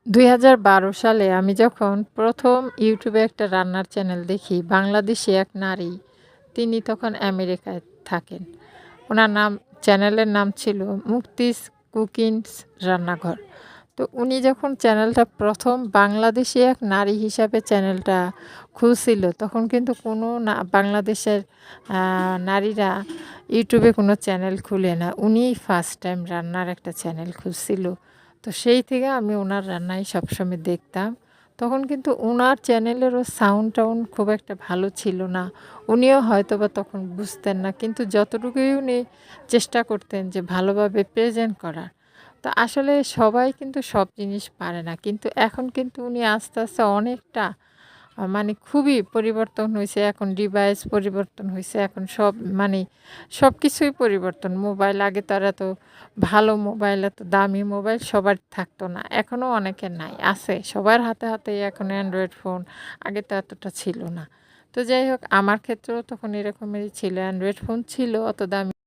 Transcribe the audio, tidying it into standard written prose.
২০১২ সালে আমি যখন ১ম ইউটিউবে একটা রান্নার চ্যানেল দেখি, বাংলাদেশী এক নারী, তিনি তখন আমেরিকায় থাকেন। উনার চ্যানেলের নাম ছিল মুক্তিস কুকিংস রান্নাঘর। তো উনি যখন চ্যানেলটা ১ম বাংলাদেশী এক নারী হিসাবে চ্যানেলটা খুলছিল, তখন কিন্তু কোনো বাংলাদেশের আ নারীরা ইউটিউবে কোনো চ্যানেল খুলে না। উনিই ফার্স্ট টাইম রান্নার একটা চ্যানেল খুলছিল। তো সেই থেকে আমি উনার রান্নাই সবসময় দেখতাম। তখন কিন্তু উনার চ্যানেলেরও সাউন্ড-টাউন্ড খুব একটা ভালো ছিল না। উনিও হয়তোবা তখন বুঝতেন না। কিন্তু যতটুকুই উনি চেষ্টা করতেন যে ভালোভাবে প্রেজেন্ট করার। তো আসলে সবাই কিন্তু সব জিনিস পারে না। কিন্তু এখন কিন্তু উনি আস্তে, আস্তে অনেকটা মানে খুবই পরিবর্তন হইছে। এখন ডিভাইস পরিবর্তন হইছে। এখন সব মানে সবকিছুই পরিবর্তন। মোবাইল আগে তো আর এত ভালো মোবাইল, এত দামি মোবাইল সবার থাকতো না। এখনো অনেকের নাই। আছে। সবার হাতে, হাতেই এখন অ্যান্ড্রয়েড ফোন। আগে তো এতটা ছিল না। তো যাই হোক আমার ক্ষেত্রেও তখন এরকমেরই ছিল। অ্যান্ড্রয়েড ফোন ছিল অত দামি